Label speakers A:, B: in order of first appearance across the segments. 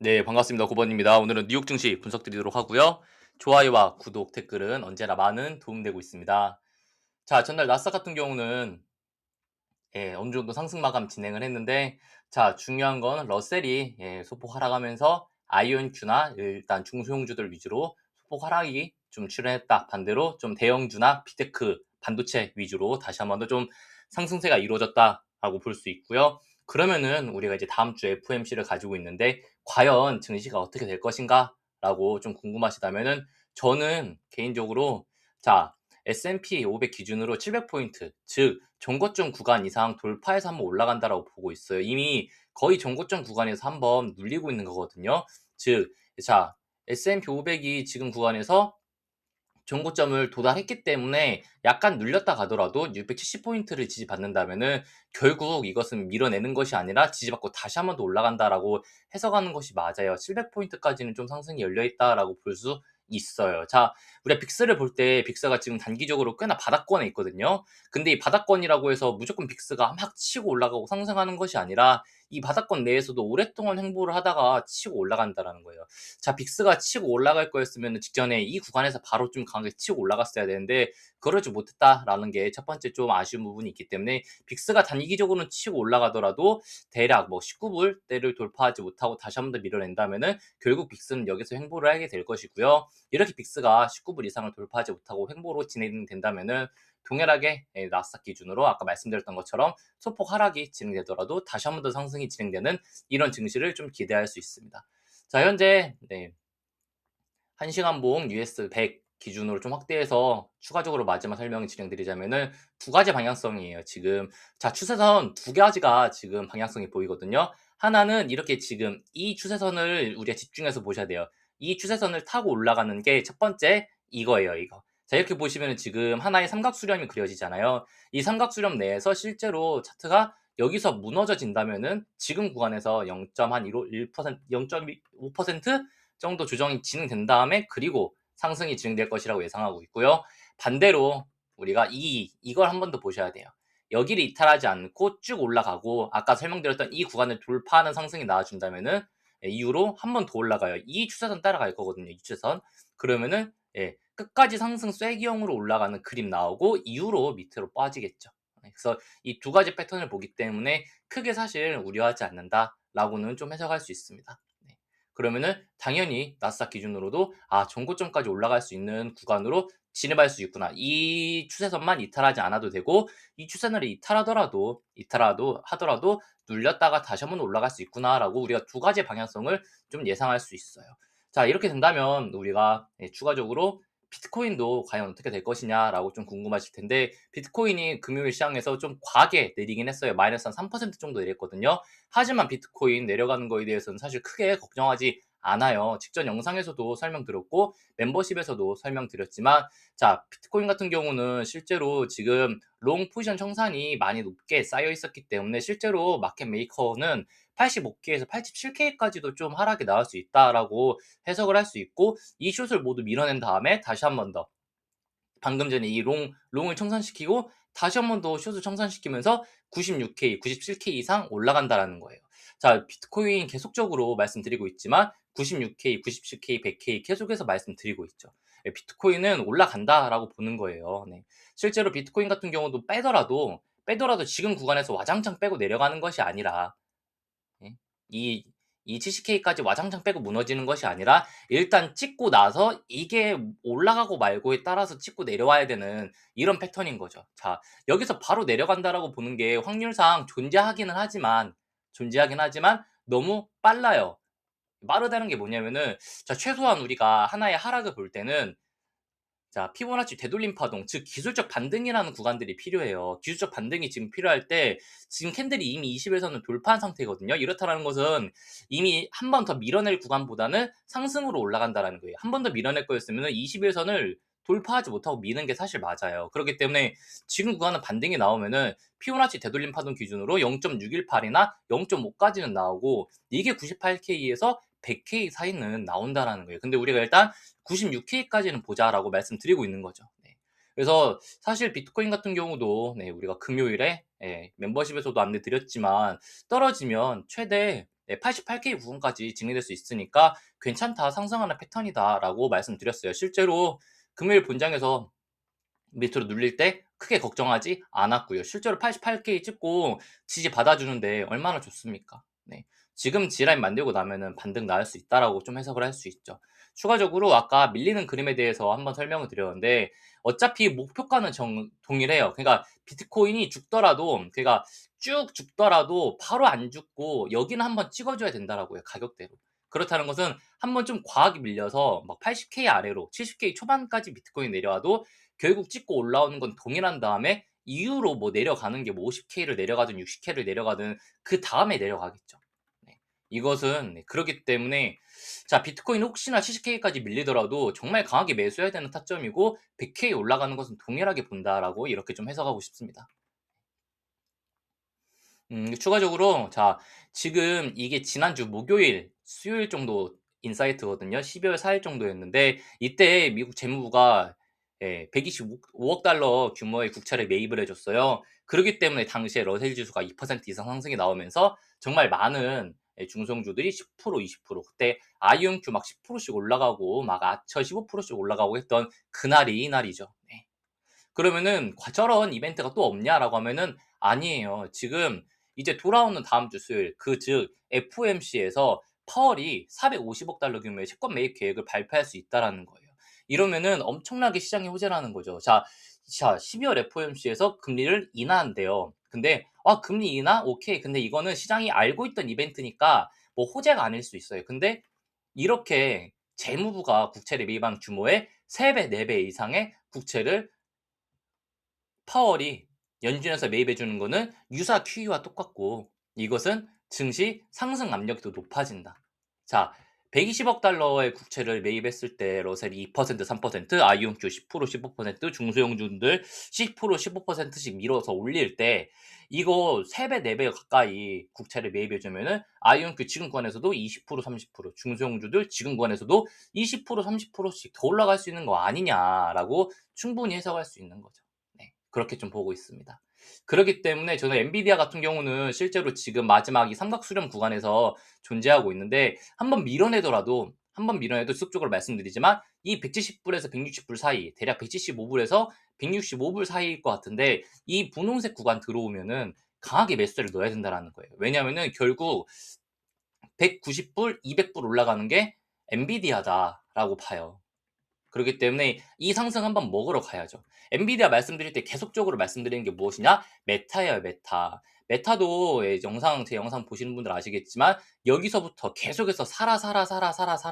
A: 네, 반갑습니다. 9번입니다. 오늘은 뉴욕 증시 분석 드리도록 하고요. 좋아요와 구독, 댓글은 언제나 많은 도움되고 있습니다. 자, 전날 나스닥 같은 경우는 어느 정도 상승 마감 진행을 했는데, 자, 중요한 건 러셀이 소폭 하락하면서 아이온큐나 일단 중소형주들 위주로 소폭 하락이 좀 출현했다. 반대로 좀 대형주나 비테크 반도체 위주로 다시 한번 더 좀 상승세가 이루어졌다라고 볼 수 있고요. 그러면은 우리가 이제 다음 주 FOMC를 가지고 있는데 과연 증시가 어떻게 될 것인가라고 좀 궁금하시다면은 저는 개인적으로 자, S&P 500 기준으로 700포인트, 즉 전고점 구간 이상 돌파해서 한번 올라간다라고 보고 있어요. 이미 거의 전고점 구간에서 한번 눌리고 있는 거거든요. 즉, 자, S&P 500이 지금 구간에서 전고점을 도달했기 때문에 약간 눌렸다 가더라도 670포인트를 지지받는다면은 결국 이것은 밀어내는 것이 아니라 지지받고 다시 한 번 더 올라간다라고 해석하는 것이 맞아요. 700포인트까지는 좀 상승이 열려 있다라고 볼 수 있어요. 자, 우리가 빅스를 볼 때 빅스가 지금 단기적으로 꽤나 바닥권에 있거든요. 근데 이 바닥권이라고 해서 무조건 빅스가 막 치고 올라가고 상승하는 것이 아니라 이 바닥권 내에서도 오랫동안 행보를 하다가 치고 올라간다라는 거예요. 자, 빅스가 치고 올라갈 거였으면 직전에 이 구간에서 바로 좀 강하게 치고 올라갔어야 되는데 그러지 못했다라는 게 첫 번째 좀 아쉬운 부분이 있기 때문에 빅스가 단기적으로는 치고 올라가더라도 대략 뭐 19불대를 돌파하지 못하고 다시 한 번 더 밀어낸다면은 결국 빅스는 여기서 횡보를 하게 될 것이고요. 이렇게 빅스가 19불 이상을 돌파하지 못하고 횡보로 진행된다면은 동일하게 나스닥 기준으로 아까 말씀드렸던 것처럼 소폭 하락이 진행되더라도 다시 한 번 더 상승이 진행되는 이런 증시를 좀 기대할 수 있습니다. 자, 현재 1시간 봉 US 100 기준으로 좀 확대해서 추가적으로 마지막 설명 진행드리자면은 두 가지 방향성이에요. 지금 자, 추세선 두 가지가 지금 방향성이 보이거든요. 하나는 이렇게 지금 이 추세선을 우리가 집중해서 보셔야 돼요. 이 추세선을 타고 올라가는 게 첫 번째 이거예요, 이거. 자, 이렇게 보시면은 지금 하나의 삼각수렴이 그려지잖아요. 이 삼각수렴 내에서 실제로 차트가 여기서 무너져진다면은 지금 구간에서 0.1% 0.5% 정도 조정이 진행된 다음에 그리고 상승이 진행될 것이라고 예상하고 있고요. 반대로 우리가 이걸 한 번 더 보셔야 돼요. 여기를 이탈하지 않고 쭉 올라가고 아까 설명드렸던 이 구간을 돌파하는 상승이 나와준다면은 이후로 한 번 더 올라가요. 이 추세선 따라갈 거거든요. 이 추세선. 그러면은 끝까지 상승 쐐기형으로 올라가는 그림 나오고 이후로 밑으로 빠지겠죠. 그래서 이 두 가지 패턴을 보기 때문에 크게 사실 우려하지 않는다라고는 좀 해석할 수 있습니다. 네. 그러면은 당연히 나스닥 기준으로도 전고점까지 올라갈 수 있는 구간으로 진입할 수 있구나. 이 추세선만 이탈하지 않아도 되고 이 추세선을 이탈하더라도 눌렸다가 다시 한번 올라갈 수 있구나라고 우리가 두 가지 방향성을 좀 예상할 수 있어요. 자, 이렇게 된다면 우리가 추가적으로 비트코인도 과연 어떻게 될 것이냐라고 좀 궁금하실 텐데 비트코인이 금요일 시장에서 좀 과하게 내리긴 했어요. 마이너스 한 3% 정도 내렸거든요. 하지만 비트코인 내려가는 거에 대해서는 사실 크게 걱정하지 않아요. 직전 영상에서도 설명드렸고 멤버십에서도 설명드렸지만 자, 비트코인 같은 경우는 실제로 지금 롱 포지션 청산이 많이 높게 쌓여 있었기 때문에 실제로 마켓 메이커는 85K에서 87K까지도 좀 하락이 나올 수 있다라고 해석을 할 수 있고 이 숏을 모두 밀어낸 다음에 다시 한 번 더 방금 전에 이 롱을 청산시키고 다시 한 번 더 숏을 청산시키면서 96K, 97K 이상 올라간다라는 거예요. 자, 비트코인 계속적으로 말씀드리고 있지만 96K, 97K, 100K 계속해서 말씀드리고 있죠. 비트코인은 올라간다라고 보는 거예요. 네. 실제로 비트코인 같은 경우도 빼더라도 지금 구간에서 와장창 빼고 내려가는 것이 아니라 예? 이, 이 70K까지 와장창 빼고 무너지는 것이 아니라 일단 찍고 나서 이게 올라가고 말고에 따라서 찍고 내려와야 되는 이런 패턴인 거죠. 자, 여기서 바로 내려간다라고 보는 게 확률상 존재하긴 하지만 너무 빨라요. 빠르다는 게 뭐냐면은 자, 최소한 우리가 하나의 하락을 볼 때는 자, 피보나치 되돌림 파동, 즉 기술적 반등이라는 구간들이 필요해요. 기술적 반등이 지금 필요할 때 지금 캔들이 이미 20에서는 돌파한 상태거든요. 이렇다는 것은 이미 한 번 더 밀어낼 구간보다는 상승으로 올라간다라는 거예요. 한 번 더 밀어낼 거였으면 20일선을 돌파하지 못하고 미는 게 사실 맞아요. 그렇기 때문에 지금 구간은 반등이 나오면은 피보나치 되돌림 파동 기준으로 0.618이나 0.5까지는 나오고 이게 98K에서 100K 사이는 나온다라는 거예요. 근데 우리가 일단 96K까지는 보자라고 말씀드리고 있는 거죠. 네. 그래서 사실 비트코인 같은 경우도 우리가 금요일에 멤버십에서도 안내 드렸지만 떨어지면 최대 네, 88K 구간까지 진행될 수 있으니까 괜찮다, 상승하는 패턴이다라고 말씀드렸어요. 실제로 금요일 본장에서 밑으로 눌릴 때 크게 걱정하지 않았고요. 실제로 88K 찍고 지지 받아주는데 얼마나 좋습니까? 네. 지금 G라인 만들고 나면은 반등 나올 수 있다라고 좀 해석을 할 수 있죠. 추가적으로 아까 밀리는 그림에 대해서 한번 설명을 드렸는데 어차피 목표가는 동일해요. 그러니까 비트코인이 죽더라도 그러니까 쭉 죽더라도 바로 안 죽고 여기는 한번 찍어줘야 된다라고요. 가격대로. 그렇다는 것은 한번 좀 과하게 밀려서 막 80K 아래로 70K 초반까지 비트코인 내려와도 결국 찍고 올라오는 건 동일한 다음에 이후로 뭐 내려가는 게 뭐 50K를 내려가든 60K를 내려가든 그 다음에 내려가겠죠. 네. 이것은 그렇기 때문에 자, 비트코인 혹시나 70K까지 밀리더라도 정말 강하게 매수해야 되는 타점이고 100K 올라가는 것은 동일하게 본다라고 이렇게 좀 해석하고 싶습니다. 추가적으로 자, 지금 이게 지난주 목요일, 수요일 정도 인사이트거든요. 12월 4일 정도였는데 이때 미국 재무부가 125억 달러 규모의 국채를 매입을 해줬어요. 그렇기 때문에 당시에 러셀 지수가 2% 이상 상승이 나오면서 정말 많은 중성주들이 10%, 20% 그때 IonQ 막 10%씩 올라가고 막 아처 15%씩 올라가고 했던 그날이 이날이죠. 네. 그러면은 저런 이벤트가 또 없냐라고 하면은 아니에요. 지금 이제 돌아오는 다음 주 수요일 즉 FOMC에서 파월이 450억 달러 규모의 채권 매입 계획을 발표할 수 있다라는 거예요. 이러면은 엄청나게 시장이 호재라는 거죠. 자, 12월 FOMC에서 금리를 인하한대요. 근데 금리 인하? 오케이. 근데 이거는 시장이 알고 있던 이벤트니까 뭐 호재가 아닐 수 있어요. 근데 이렇게 재무부가 국채를 매입한 규모의 3배, 4배 이상의 국채를 파월이 연준에서 매입해 주는 거는 유사 QE와 똑같고 이것은 증시 상승 압력이 더 높아진다. 자, 120억 달러의 국채를 매입했을 때 러셀이 2%, 3%, 아이온큐 10%, 15%, 중소형주들 10%, 15%씩 밀어서 올릴 때 이거 3배, 4배 가까이 국채를 매입해 주면은 아이온큐 지금 구간에서도 20%, 30%, 중소형주들 지금 구간에서도 20%, 30%씩 더 올라갈 수 있는 거 아니냐라고 충분히 해석할 수 있는 거죠. 네, 그렇게 좀 보고 있습니다. 그렇기 때문에 저는 엔비디아 같은 경우는 실제로 지금 마지막 이 삼각수렴 구간에서 존재하고 있는데 한번 밀어내도 지속적으로 말씀드리지만 이 170불에서 160불 사이 대략 175불에서 165불 사이일 것 같은데 이 분홍색 구간 들어오면은 강하게 매수세를 넣어야 된다는 거예요. 왜냐하면은 결국 190불, 200불 올라가는 게 엔비디아다라고 봐요. 그렇기 때문에 이 상승 한번 먹으러 가야죠. 엔비디아 말씀드릴 때 계속적으로 말씀드리는 게 무엇이냐? 메타예요, 메타. 메타도 제 영상 보시는 분들 아시겠지만 여기서부터 계속해서 사라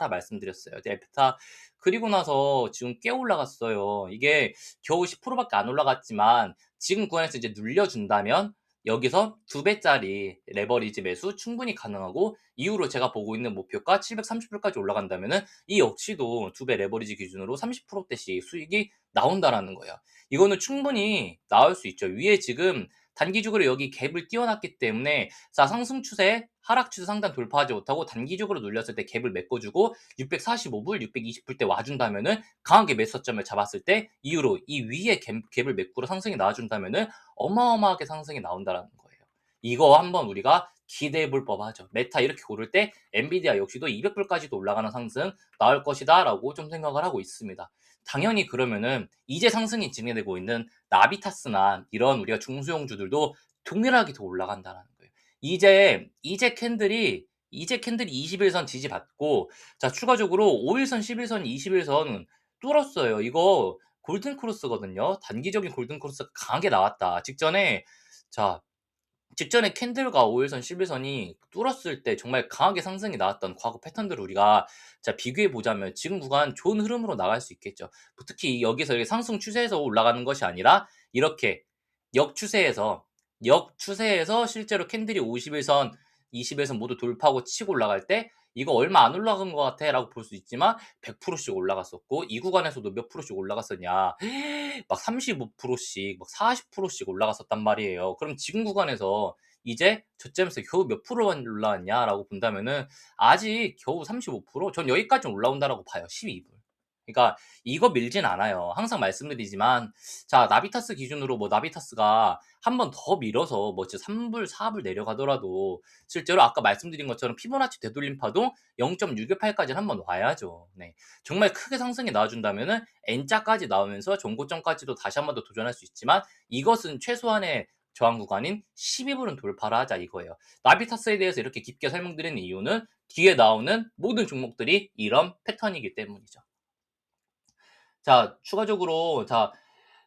A: 말씀드렸어요. 메타 그리고 나서 지금 꽤 올라갔어요. 이게 겨우 10%밖에 안 올라갔지만 지금 구간에서 이제 눌려준다면 여기서 2배짜리 레버리지 매수 충분히 가능하고 이후로 제가 보고 있는 목표가 730불까지 올라간다면은 이 역시도 2배 레버리지 기준으로 30%대씩 수익이 나온다라는 거예요. 이거는 충분히 나올 수 있죠. 위에 지금 단기적으로 여기 갭을 띄워놨기 때문에 자, 상승 추세, 하락 추세 상단 돌파하지 못하고 단기적으로 눌렸을 때 갭을 메꿔주고 645불, 620불 때 와준다면은 강하게 매수점을 잡았을 때 이후로 이 위에 갭을 메꾸러 상승이 나와준다면은 어마어마하게 상승이 나온다라는 거예요. 이거 한번 우리가 기대해 볼 법하죠. 메타 이렇게 오를 때 엔비디아 역시도 200불까지도 올라가는 상승 나올 것이다라고 좀 생각을 하고 있습니다. 당연히 그러면은 이제 상승이 진행되고 있는 나비타스나 이런 우리가 중소형주들도 동일하게 더 올라간다는 거예요. 이제 캔들이 21선 지지받고 자, 추가적으로 5일선, 11선, 21선 뚫었어요. 이거 골든 크로스거든요. 단기적인 골든 크로스가 강하게 나왔다. 자, 직전에 캔들과 5일선, 11선이 뚫었을 때 정말 강하게 상승이 나왔던 과거 패턴들을 우리가 자, 비교해 보자면 지금 구간 좋은 흐름으로 나갈 수 있겠죠. 특히 여기서 이렇게 상승 추세에서 올라가는 것이 아니라 이렇게 역추세에서 역추세에서 실제로 캔들이 50일선, 20일선 모두 돌파하고 치고 올라갈 때 이거 얼마 안 올라간 것 같아라고 볼 수 있지만 100%씩 올라갔었고 이 구간에서도 몇 프로씩 올라갔었냐? 막 35%씩, 막 40%씩 올라갔었단 말이에요. 그럼 지금 구간에서 이제 저점에서 겨우 몇 프로만 올라왔냐라고 본다면은 아직 겨우 35%? 전 여기까지 올라온다라고 봐요. 12불. 그러니까 이거 밀진 않아요. 항상 말씀드리지만 자 나비타스 기준으로 뭐 나비타스가 한 번 더 밀어서 뭐 진짜 3 불, 4불 내려가더라도 실제로 아까 말씀드린 것처럼 피보나치 되돌림파도 0.628 까지는 한 번 와야죠. 네. 정말 크게 상승이 나와준다면은 N자까지 나오면서 정고점까지도 다시 한 번 더 도전할 수 있지만 이것은 최소한의 저항 구간인 12불은 돌파를 하자 이거예요. 나비타스에 대해서 이렇게 깊게 설명드리는 이유는 뒤에 나오는 모든 종목들이 이런 패턴이기 때문이죠. 자, 추가적으로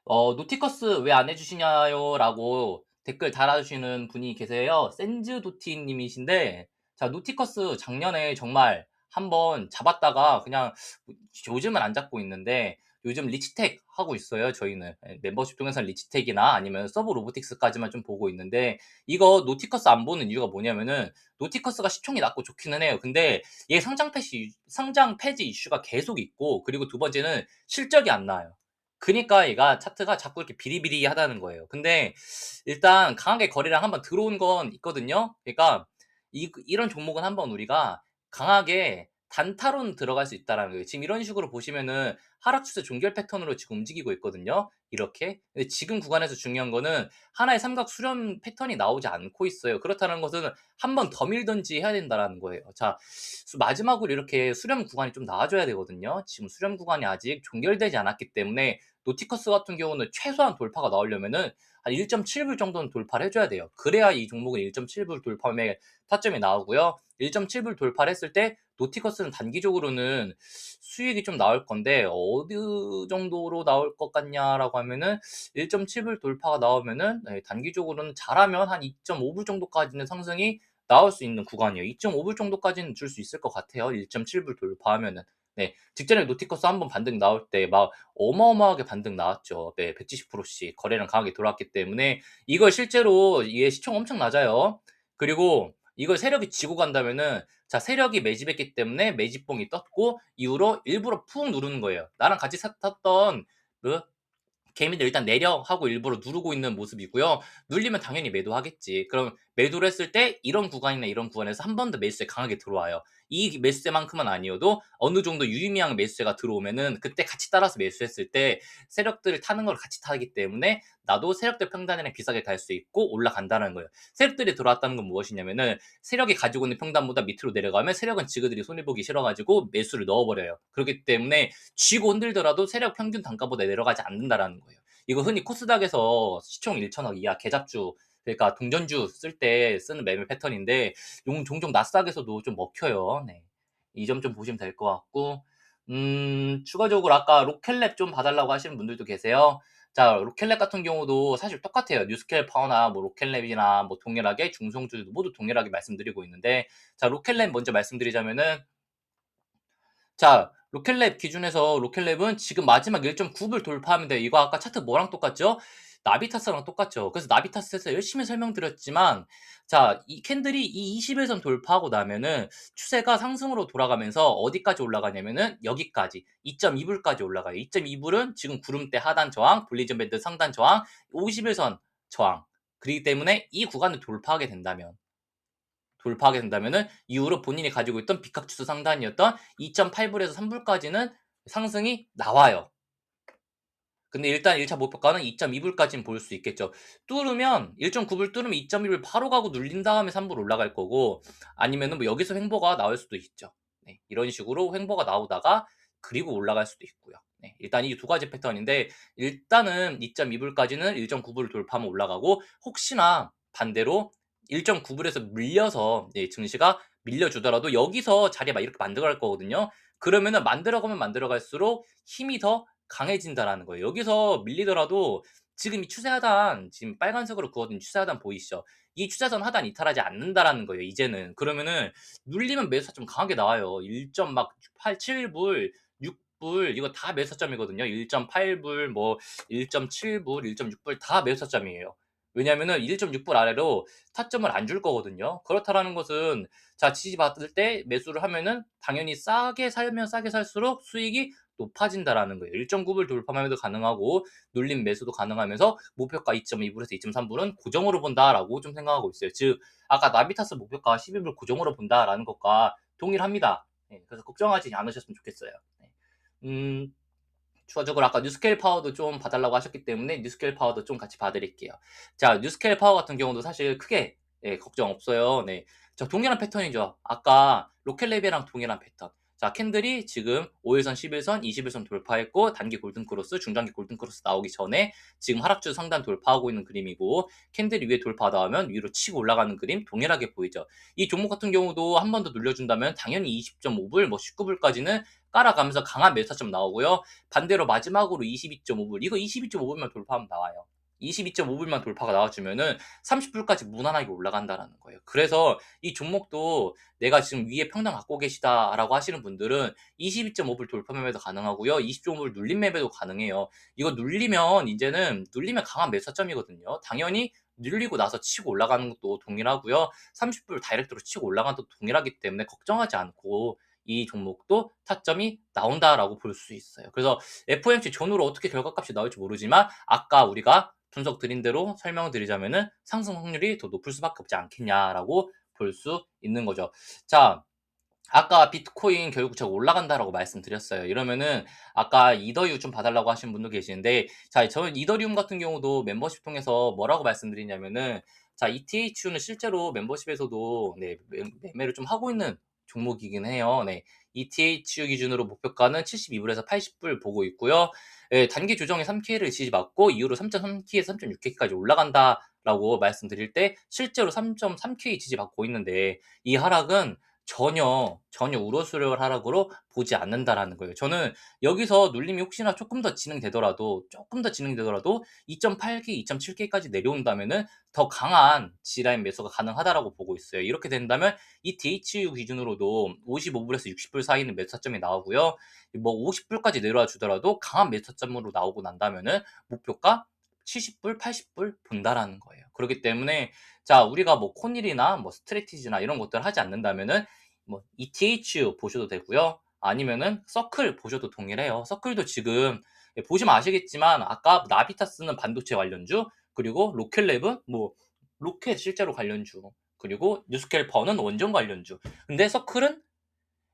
A: 노티커스 왜 안 해주시냐요라고 댓글 달아주시는 분이 계세요. 센즈도티 님이신데, 자, 노티커스 작년에 정말 한번 잡았다가 그냥 요즘은 안 잡고 있는데, 요즘 리치텍 하고 있어요, 저희는. 멤버십 통해서 리치텍이나 아니면 서브 로보틱스까지만 좀 보고 있는데, 이거 노티커스 안 보는 이유가 뭐냐면은, 노티커스가 시총이 낮고 좋기는 해요. 근데 얘 상장 폐지 이슈가 계속 있고, 그리고 두 번째는 실적이 안 나와요. 그니까 얘가 차트가 자꾸 이렇게 비리비리하다는 거예요. 근데 일단 강하게 거래량 한번 들어온 건 있거든요. 그러니까 이런 종목은 한번 우리가 강하게 단타로는 들어갈 수 있다라는 거예요. 지금 이런 식으로 보시면은 하락 추세 종결 패턴으로 지금 움직이고 있거든요. 이렇게. 근데 지금 구간에서 중요한 거는 하나의 삼각 수렴 패턴이 나오지 않고 있어요. 그렇다는 것은 한 번 더 밀든지 해야 된다라는 거예요. 자, 마지막으로 이렇게 수렴 구간이 좀 나와줘야 되거든요. 지금 수렴 구간이 아직 종결되지 않았기 때문에 노티커스 같은 경우는 최소한 돌파가 나오려면은 한 1.7불 정도는 돌파를 해줘야 돼요. 그래야 이 종목은 1.7불 돌파에 타점이 나오고요. 1.7불 돌파를 했을 때 노티커스는 단기적으로는 수익이 좀 나올 건데 어느 정도로 나올 것 같냐라고 하면은 1.7불 돌파가 나오면은 단기적으로는 잘하면 한 2.5불 정도까지는 상승이 나올 수 있는 구간이에요. 2.5불 정도까지는 줄 수 있을 것 같아요. 1.7불 돌파하면은. 네. 직전에 노티커스 한번 반등 나올 때 막 어마어마하게 반등 나왔죠. 네. 170%씩 거래량 강하게 돌았기 때문에 이걸 실제로 얘 시총 엄청 낮아요. 그리고 이걸 세력이 지고 간다면은 자, 세력이 매집했기 때문에 매집봉이 떴고 이후로 일부러 푹 누르는 거예요. 나랑 같이 샀던 그 개미들 일단 내려 하고 일부러 누르고 있는 모습이고요. 눌리면 당연히 매도하겠지. 그럼 매도를 했을 때 이런 구간이나 이런 구간에서 한 번 더 매수세 강하게 들어와요. 이 매수세만큼은 아니어도 어느 정도 유의미한 매수세가 들어오면은 그때 같이 따라서 매수했을 때 세력들을 타는 걸 같이 타기 때문에 나도 세력들 평단이랑 비싸게 갈 수 있고 올라간다는 거예요. 세력들이 들어왔다는 건 무엇이냐면은 세력이 가지고 있는 평단보다 밑으로 내려가면 세력은 지그들이 손해보기 싫어가지고 매수를 넣어버려요. 그렇기 때문에 쥐고 흔들더라도 세력 평균 단가보다 내려가지 않는다라는 거예요. 이거 흔히 코스닥에서 시총 1천억 이하 개잡주 그러니까 동전주 쓸 때 쓰는 매매 패턴인데 종종 나스닥에서도 좀 먹혀요. 네. 이 점 좀 보시면 될 것 같고 추가적으로 아까 로켓랩 좀 봐달라고 하시는 분들도 계세요. 자, 로켓랩 같은 경우도 사실 똑같아요. 뉴스케일 파워나 뭐 로켓랩이나 뭐 동일하게 중성주도 모두 동일하게 말씀드리고 있는데 자, 로켓랩 먼저 말씀드리자면은 자, 로켓랩 기준에서 로켓랩은 지금 마지막 1.9불 돌파하면 돼요. 이거 아까 차트 뭐랑 똑같죠? 나비타스랑 똑같죠. 그래서 나비타스에서 열심히 설명드렸지만, 자, 이 캔들이 이 21선 돌파하고 나면은 추세가 상승으로 돌아가면서 어디까지 올라가냐면은 여기까지 2.2불까지 올라가요. 2.2불은 지금 구름대 하단 저항, 볼리전 밴드 상단 저항, 51선 저항. 그렇기 때문에 이 구간을 돌파하게 된다면은 이후로 본인이 가지고 있던 비각지수 상단이었던 2.8불에서 3불까지는 상승이 나와요. 근데 일단 1차 목표가는 2.2불까지는 볼 수 있겠죠. 뚫으면 1.9불 뚫으면 2.2불 바로 가고 눌린 다음에 3불 올라갈 거고 아니면은 뭐 여기서 횡보가 나올 수도 있죠. 네, 이런 식으로 횡보가 나오다가 그리고 올라갈 수도 있고요. 네, 일단 이 두 가지 패턴인데 일단은 2.2불까지는 1.9불을 돌파하면 올라가고 혹시나 반대로 1.9불에서 밀려서 증시가 밀려주더라도 여기서 자리 막 이렇게 만들어갈 거거든요. 그러면은 만들어가면 만들어갈수록 힘이 더 강해진다라는 거예요. 여기서 밀리더라도 지금 이 추세 하단 지금 빨간색으로 그어둔 추세 하단 보이시죠? 이 추세선 하단 이탈하지 않는다라는 거예요. 이제는 그러면은 눌리면 매수가 좀 강하게 나와요. 1.87불, 6불 이거 다 매수점이거든요. 1.8불, 뭐 1.7불, 1.6불 다 매수점이에요. 왜냐면은 1.6불 아래로 타점을 안 줄 거거든요. 그렇다라는 것은 자 지지 받을 때 매수를 하면은 당연히 싸게 살면 싸게 살수록 수익이 높아진다라는 거예요. 1.9불 돌파매도 가능하고 눌림 매수도 가능하면서 목표가 2.2불에서 2.3불은 고정으로 본다라고 좀 생각하고 있어요. 즉 아까 나비타스 목표가 12불 고정으로 본다라는 것과 동일합니다. 네, 그래서 걱정하지 않으셨으면 좋겠어요. 네. 음 추가적으로 아까 뉴스케일 파워도 좀 봐 달라고 하셨기 때문에 뉴스케일 파워도 좀 같이 봐 드릴게요. 자, 뉴스케일 파워 같은 경우도 사실 크게 걱정 없어요. 네. 자, 동일한 패턴이죠. 아까 로켓랩이랑 동일한 패턴. 자, 캔들이 지금 5일선, 10일선, 20일선 돌파했고 단기 골든 크로스, 중장기 골든 크로스 나오기 전에 지금 하락주 상단 돌파하고 있는 그림이고, 캔들이 위에 돌파 나오면 위로 치고 올라가는 그림 동일하게 보이죠. 이 종목 같은 경우도 한 번 더 눌려준다면 당연히 20.5불, 뭐 19불까지는 깔아가면서 강한 매수타점 나오고요. 반대로 마지막으로 22.5불, 이거 22.5불만 돌파하면 나와요. 22.5불만 돌파가 나와주면은 30불까지 무난하게 올라간다라는 거예요. 그래서 이 종목도 내가 지금 위에 평당 갖고 계시다라고 하시는 분들은 22.5불 돌파 매매도 가능하고요. 20.5불 눌림 매매도 가능해요. 이거 눌리면 강한 매수점이거든요. 당연히 눌리고 나서 치고 올라가는 것도 동일하고요. 30불 다이렉트로 치고 올라가는 것도 동일하기 때문에 걱정하지 않고 이 종목도 타점이 나온다라고 볼 수 있어요. 그래서 FOMC 전후로 어떻게 결과값이 나올지 모르지만 아까 우리가 분석 드린 대로 설명드리자면은 상승 확률이 더 높을 수밖에 없지 않겠냐라고 볼 수 있는 거죠. 자, 아까 비트코인 결국 제가 올라간다라고 말씀드렸어요. 이러면은 아까 이더리움 좀 봐달라고 하신 분도 계시는데, 자, 저는 이더리움 같은 경우도 멤버십 통해서 뭐라고 말씀드리냐면은, 자, ETHU는 실제로 멤버십에서도 매매를 좀 하고 있는 종목이긴 해요. 네. ETHU 기준으로 목표가는 72불에서 80불 보고 있고요. 예, 단기 조정에 3K를 지지받고 이후로 3.3K에서 3.6K까지 올라간다라고 말씀드릴 때 실제로 3.3K 지지받고 있는데, 이 하락은 전혀 우로수를 하락으로 보지 않는다라는 거예요. 저는 여기서 눌림이 혹시나 조금 더 진행되더라도 2.8K, 2.7K까지 내려온다면은 더 강한 G라인 매수가 가능하다라고 보고 있어요. 이렇게 된다면 이 DHU 기준으로도 55불에서 60불 사이는 매수 타점이 나오고요. 뭐 50불까지 내려와 주더라도 강한 매수 타점으로 나오고 난다면은 목표가 70불, 80불 본다라는 거예요. 그렇기 때문에 자, 우리가 뭐 코닐이나 뭐 스트레티지나 이런 것들을 하지 않는다면은 뭐 ETH 보셔도 되고요. 아니면은 서클 보셔도 동일해요. 서클도 지금 보시면 아시겠지만 아까 나비타스는 반도체 관련주, 그리고 로켓랩은 뭐 로켓 실제로 관련주, 그리고 뉴스캘퍼는 원전 관련주. 근데 서클은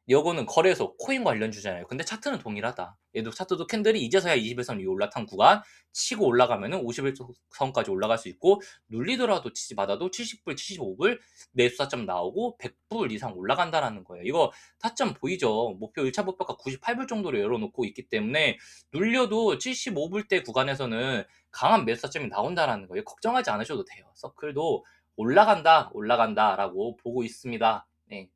A: 요거는 거래소, 코인 관련주잖아요. 근데 차트는 동일하다. 얘도 차트도 캔들이 이제서야 21선 위에 올라탄 구간 치고 올라가면은 51선까지 올라갈 수 있고, 눌리더라도 지지받아도 70불, 75불 매수 타점 나오고 100불 이상 올라간다라는 거예요. 이거 타점 보이죠? 목표 1차 목표가 98불 정도로 열어놓고 있기 때문에 눌려도 75불대 구간에서는 강한 매수 타점이 나온다라는 거예요. 걱정하지 않으셔도 돼요. 서클도 올라간다라고 보고 있습니다. 네.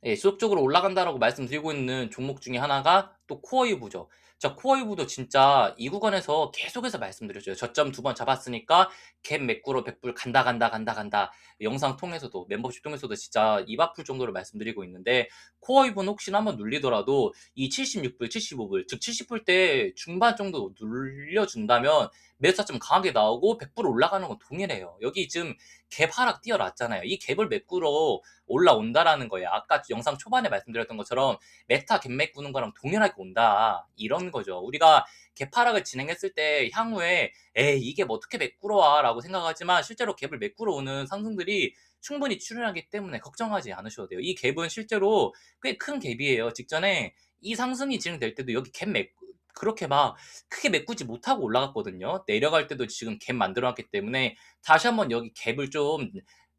A: 예, 지속적으로 올라간다라고 말씀드리고 있는 종목 중에 하나가 또 코어유브죠. 자, 코어유브도 진짜 이 구간에서 계속해서 말씀드렸죠. 저점 두 번 잡았으니까 갭 매꾸로 100불 간다. 영상 통해서도 멤버십 통해서도 진짜 입 아플 정도로 말씀드리고 있는데, 코어유브는 혹시나 한번 눌리더라도 이 76불, 75불, 즉 70불 대 중반 정도 눌려준다면 매수가 좀 강하게 나오고 100불 올라가는 건 동일해요. 여기 지금 갭 하락 뛰어났잖아요. 이 갭을 메꾸러 올라온다라는 거예요. 아까 영상 초반에 말씀드렸던 것처럼 메타 갭 메꾸는 거랑 동일하게 온다, 이런 거죠. 우리가 갭 하락을 진행했을 때 향후에 에이 이게 뭐 어떻게 메꾸러 와라고 생각하지만 실제로 갭을 메꾸러 오는 상승들이 충분히 출현하기 때문에 걱정하지 않으셔도 돼요. 이 갭은 실제로 꽤 큰 갭이에요. 직전에 이 상승이 진행될 때도 여기 갭 그렇게 막 크게 메꾸지 못하고 올라갔거든요. 내려갈 때도 지금 갭 만들어 놨기 때문에 다시 한번 여기 갭을 좀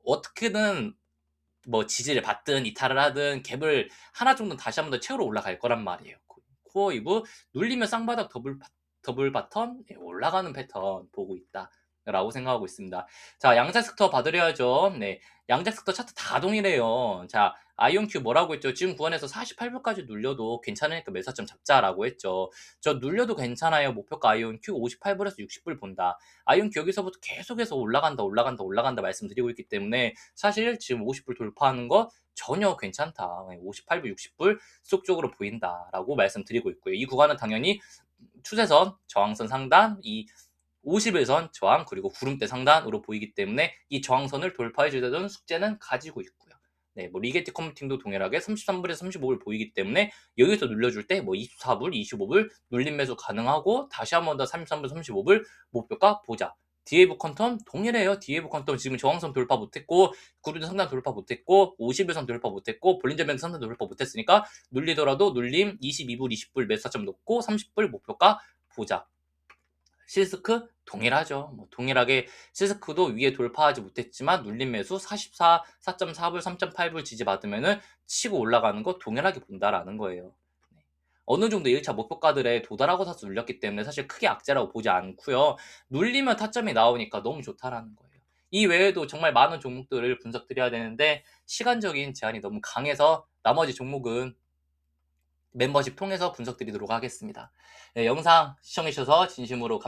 A: 어떻게든 뭐 지지를 받든 이탈을 하든 갭을 하나 정도는 다시 한번 더 채우러 올라갈 거란 말이에요. 코어 이브 눌리면 쌍바닥 더블 바텀 올라가는 패턴 보고 있다라고 생각하고 있습니다. 자, 양자 섹터 봐드려야죠. 네, 양자 섹터 차트 다 동일해요. 자, 아이온큐 뭐라고 했죠? 지금 구간에서 48불까지 눌려도 괜찮으니까 매수점 잡자라고 했죠. 저 눌려도 괜찮아요. 목표가 아이온큐 58불에서 60불 본다. 아이온큐 여기서부터 계속해서 올라간다 말씀드리고 있기 때문에 사실 지금 50불 돌파하는 거 전혀 괜찮다. 58불, 60불 지속적으로 보인다라고 말씀드리고 있고요. 이 구간은 당연히 추세선, 저항선 상단, 이 50일선 저항, 그리고 구름대 상단으로 보이기 때문에 이 저항선을 돌파해 주려는 숙제는 가지고 있고요. 네, 뭐 리게티 커뮤팅도 동일하게 33불에서 35불 보이기 때문에 여기서 눌려줄 때 뭐 24불, 25불 눌림 매수 가능하고 다시 한 번 더 33불, 35불 목표가 보자. 디에이브 퀀텀 동일해요. 디에이브 퀀텀 지금 저항선 돌파 못했고 구르드 상단 돌파 못했고 50일선 돌파 못했고 볼린저 밴드 상단 돌파 못했으니까 눌리더라도 눌림 22불 20불 매수점 놓고 30불 목표가 보자. 시스크 동일하죠. 뭐 동일하게 시스크도 위에 돌파하지 못했지만 눌림 매수 44, 4.4불, 3.8불 지지 받으면은 치고 올라가는 거 동일하게 본다라는 거예요. 어느 정도 1차 목표가들에 도달하고 사서 눌렸기 때문에 사실 크게 악재라고 보지 않고요. 눌리면 타점이 나오니까 너무 좋다라는 거예요. 이 외에도 정말 많은 종목들을 분석드려야 되는데 시간적인 제한이 너무 강해서 나머지 종목은 멤버십 통해서 분석드리도록 하겠습니다. 네, 영상 시청해주셔서 진심으로 감사합니다.